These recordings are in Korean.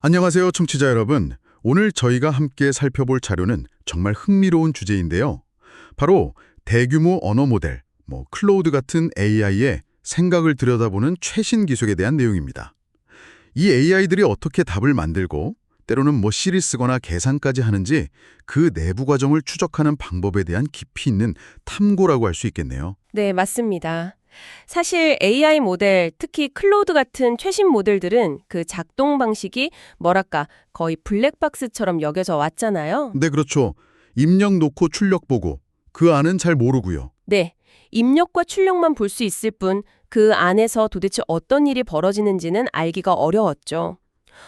안녕하세요, 청취자 여러분. 오늘 저희가 함께 살펴볼 자료는 정말 흥미로운 주제인데요. 바로 대규모 언어 모델, 클로우드 같은 AI의 생각을 들여다보는 최신 기술에 대한 내용입니다. 이 AI들이 어떻게 답을 만들고 때로는 시를 쓰거나 계산까지 하는지 그 내부 과정을 추적하는 방법에 대한 깊이 있는 탐구라고 할 수 있겠네요. 네, 맞습니다. 사실 AI 모델, 특히 클로우드 같은 최신 모델들은 그 작동 방식이 거의 블랙박스처럼 여겨져 왔잖아요. 네, 그렇죠. 입력 놓고 출력 보고 그 안은 잘 모르고요. 네, 입력과 출력만 볼 수 있을 뿐 그 안에서 도대체 어떤 일이 벌어지는지는 알기가 어려웠죠.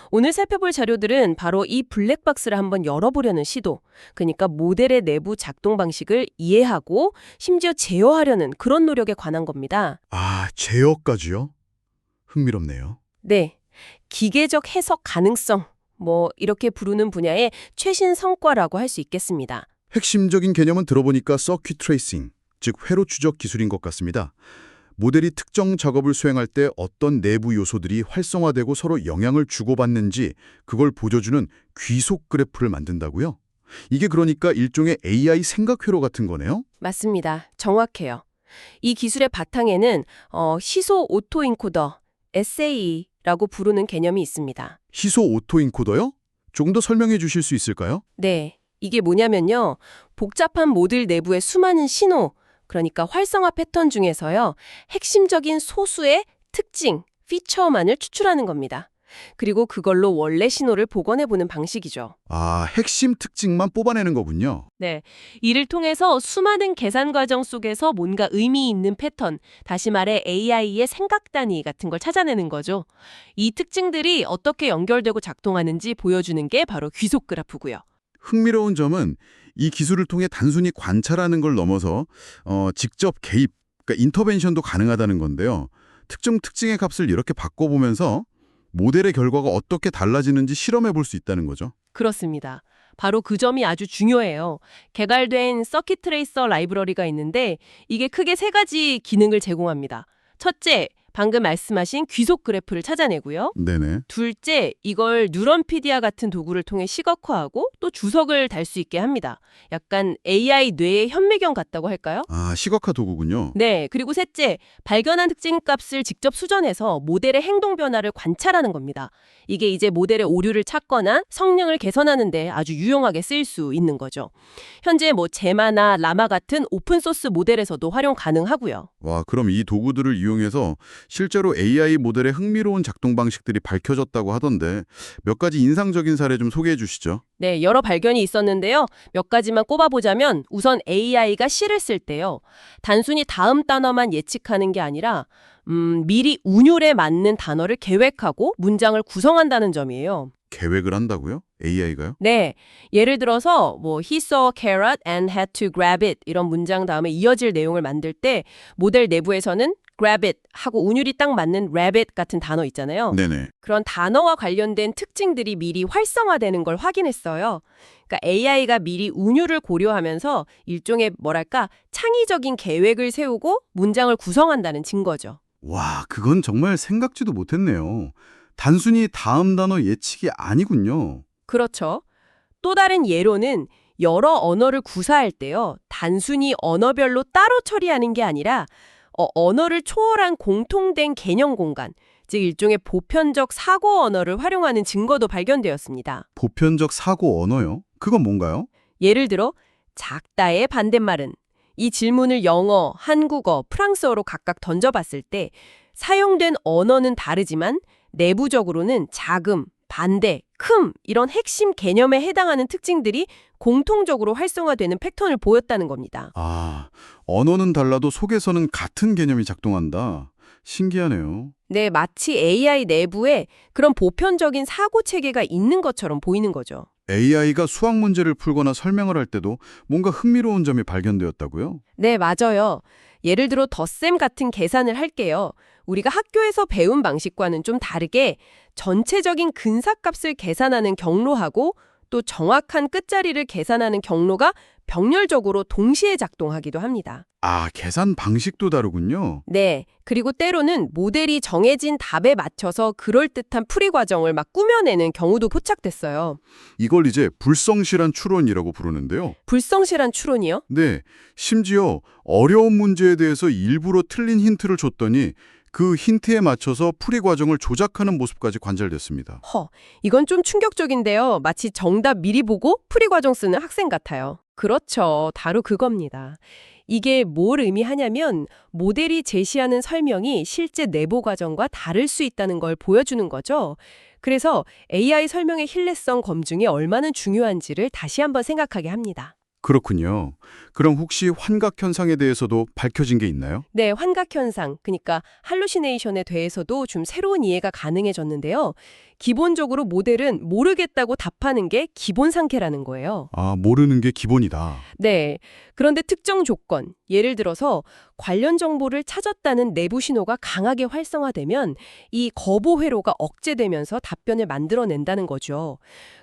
오늘 살펴볼 자료들은 바로 이 블랙박스를 한번 열어보려는 시도, 그러니까 모델의 내부 작동 방식을 이해하고 심지어 제어하려는 그런 노력에 관한 겁니다. 아, 제어까지요? 흥미롭네요. 네, 기계적 해석 가능성, 이렇게 부르는 분야의 최신 성과라고 할 수 있겠습니다. 핵심적인 개념은 들어보니까 서킷 트레이싱, 즉 회로 추적 기술인 것 같습니다. 모델이 특정 작업을 수행할 때 어떤 내부 요소들이 활성화되고 서로 영향을 주고받는지 그걸 보여주는 귀속 그래프를 만든다고요? 이게 그러니까 일종의 AI 생각 회로 같은 거네요? 맞습니다. 정확해요. 이 기술의 바탕에는 시소 오토인코더, SAE라고 부르는 개념이 있습니다. 희소 오토인코더요? 조금 더 설명해 주실 수 있을까요? 네, 이게 뭐냐면요. 복잡한 모듈 내부의 수많은 신호, 그러니까 활성화 패턴 중에서요. 핵심적인 소수의 특징, 피처만을 추출하는 겁니다. 그리고 그걸로 원래 신호를 복원해보는 방식이죠. 아, 핵심 특징만 뽑아내는 거군요. 네, 이를 통해서 수많은 계산 과정 속에서 뭔가 의미 있는 패턴, 다시 말해 AI의 생각 단위 같은 걸 찾아내는 거죠. 이 특징들이 어떻게 연결되고 작동하는지 보여주는 게 바로 귀속 그래프고요. 흥미로운 점은 이 기술을 통해 단순히 관찰하는 걸 넘어서 직접 개입, 그러니까 인터벤션도 가능하다는 건데요. 특정 특징의 값을 이렇게 바꿔보면서 모델의 결과가 어떻게 달라지는지 실험해 볼 수 있다는 거죠. 그렇습니다. 바로 그 점이 아주 중요해요. 개발된 서킷 트레이서 라이브러리가 있는데 이게 크게 세 가지 기능을 제공합니다. 첫째, 방금 말씀하신 귀속 그래프를 찾아내고요. 네네. 둘째, 이걸 뉴런피디아 같은 도구를 통해 시각화하고 또 주석을 달 수 있게 합니다. 약간 AI 뇌의 현미경 같다고 할까요? 아, 시각화 도구군요. 네, 그리고 셋째, 발견한 특징 값을 직접 수정해서 모델의 행동 변화를 관찰하는 겁니다. 이게 이제 모델의 오류를 찾거나 성능을 개선하는 데 아주 유용하게 쓰일 수 있는 거죠. 현재 제마나 라마 같은 오픈소스 모델에서도 활용 가능하고요. 와, 그럼 이 도구들을 이용해서 실제로 AI 모델의 흥미로운 작동 방식들이 밝혀졌다고 하던데 몇 가지 인상적인 사례 좀 소개해 주시죠. 네, 여러 발견이 있었는데요. 몇 가지만 꼽아보자면 우선 AI가 시를 쓸 때요. 단순히 다음 단어만 예측하는 게 아니라 미리 운율에 맞는 단어를 계획하고 문장을 구성한다는 점이에요. 계획을 한다고요? AI가요? 네, 예를 들어서 He saw a carrot and had to grab it 이런 문장 다음에 이어질 내용을 만들 때 모델 내부에서는 grab it 하고 운율이 딱 맞는 rabbit 같은 단어 있잖아요. 네네. 그런 단어와 관련된 특징들이 미리 활성화되는 걸 확인했어요. 그러니까 AI가 미리 운율을 고려하면서 일종의 창의적인 계획을 세우고 문장을 구성한다는 증거죠. 와, 그건 정말 생각지도 못했네요. 단순히 다음 단어 예측이 아니군요. 그렇죠. 또 다른 예로는 여러 언어를 구사할 때요. 단순히 언어별로 따로 처리하는 게 아니라 언어를 초월한 공통된 개념 공간, 즉 일종의 보편적 사고 언어를 활용하는 증거도 발견되었습니다. 보편적 사고 언어요? 그건 뭔가요? 예를 들어 작다의 반대말은 이 질문을 영어, 한국어, 프랑스어로 각각 던져봤을 때 사용된 언어는 다르지만 내부적으로는 자금, 반대, 큼 이런 핵심 개념에 해당하는 특징들이 공통적으로 활성화되는 패턴을 보였다는 겁니다. 아, 언어는 달라도 속에서는 같은 개념이 작동한다. 신기하네요. 네, 마치 AI 내부에 그런 보편적인 사고 체계가 있는 것처럼 보이는 거죠. AI가 수학 문제를 풀거나 설명을 할 때도 뭔가 흥미로운 점이 발견되었다고요? 네, 맞아요. 예를 들어 덧셈 같은 계산을 할게요. 우리가 학교에서 배운 방식과는 좀 다르게 전체적인 근사값을 계산하는 경로하고 또 정확한 끝자리를 계산하는 경로가 병렬적으로 동시에 작동하기도 합니다. 아, 계산 방식도 다르군요. 네, 그리고 때로는 모델이 정해진 답에 맞춰서 그럴듯한 풀이 과정을 막 꾸며내는 경우도 포착됐어요. 이걸 이제 불성실한 추론이라고 부르는데요. 불성실한 추론이요? 네, 심지어 어려운 문제에 대해서 일부러 틀린 힌트를 줬더니 그 힌트에 맞춰서 풀이 과정을 조작하는 모습까지 관찰됐습니다. 이건 좀 충격적인데요. 마치 정답 미리 보고 풀이 과정 쓰는 학생 같아요. 그렇죠. 바로 그겁니다. 이게 뭘 의미하냐면 모델이 제시하는 설명이 실제 내부 과정과 다를 수 있다는 걸 보여주는 거죠. 그래서 AI 설명의 신뢰성 검증이 얼마나 중요한지를 다시 한번 생각하게 합니다. 그렇군요. 그럼 혹시 환각 현상에 대해서도 밝혀진 게 있나요? 네, 환각 현상, 그러니까 할루시네이션에 대해서도 좀 새로운 이해가 가능해졌는데요. 기본적으로 모델은 모르겠다고 답하는 게 기본 상태라는 거예요. 아, 모르는 게 기본이다. 네. 그런데 특정 조건, 예를 들어서 관련 정보를 찾았다는 내부 신호가 강하게 활성화되면 이 거부 회로가 억제되면서 답변을 만들어낸다는 거죠.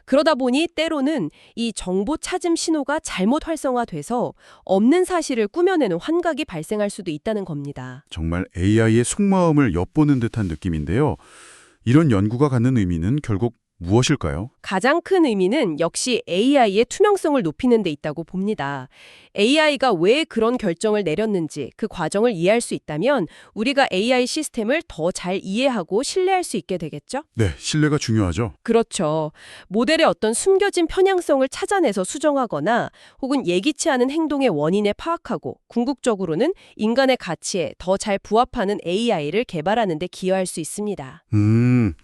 그러다 보니 때로는 이 정보 찾음 신호가 잘못 활성화돼서 없는 사실을 꾸며내는 환각이 발생할 수도 있다는 겁니다. 정말 AI의 속마음을 엿보는 듯한 느낌인데요. 이런 연구가 갖는 의미는 결국 무엇일까요? 가장 큰 의미는 역시 AI의 투명성을 높이는 데 있다고 봅니다. AI가 왜 그런 결정을 내렸는지 그 과정을 이해할 수 있다면 우리가 AI 시스템을 더 잘 이해하고 신뢰할 수 있게 되겠죠? 네, 신뢰가 중요하죠. 그렇죠. 모델의 어떤 숨겨진 편향성을 찾아내서 수정하거나 혹은 예기치 않은 행동의 원인을 파악하고 궁극적으로는 인간의 가치에 더 잘 부합하는 AI를 개발하는 데 기여할 수 있습니다.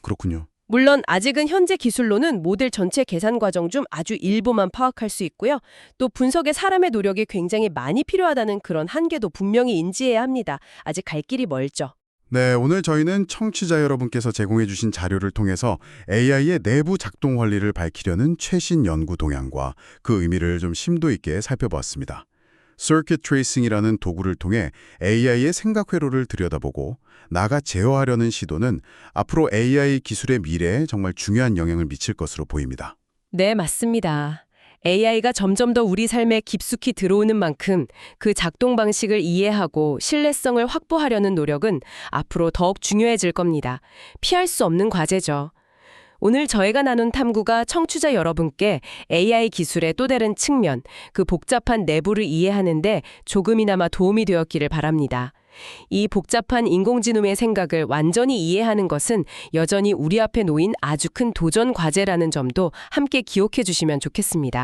그렇군요. 물론 아직은 현재 기술로는 모델 전체 계산 과정 중 아주 일부만 파악할 수 있고요. 또 분석에 사람의 노력이 굉장히 많이 필요하다는 그런 한계도 분명히 인지해야 합니다. 아직 갈 길이 멀죠. 네, 오늘 저희는 청취자 여러분께서 제공해 주신 자료를 통해서 AI의 내부 작동 원리를 밝히려는 최신 연구 동향과 그 의미를 좀 심도 있게 살펴보았습니다. Circuit Tracing이라는 도구를 통해 AI의 생각 회로를 들여다보고 나가 제어하려는 시도는 앞으로 AI 기술의 미래에 정말 중요한 영향을 미칠 것으로 보입니다. 네, 맞습니다. AI가 점점 더 우리 삶에 깊숙이 들어오는 만큼 그 작동 방식을 이해하고 신뢰성을 확보하려는 노력은 앞으로 더욱 중요해질 겁니다. 피할 수 없는 과제죠. 오늘 저희가 나눈 탐구가 청취자 여러분께 AI 기술의 또 다른 측면, 그 복잡한 내부를 이해하는데 조금이나마 도움이 되었기를 바랍니다. 이 복잡한 인공지능의 생각을 완전히 이해하는 것은 여전히 우리 앞에 놓인 아주 큰 도전 과제라는 점도 함께 기억해 주시면 좋겠습니다.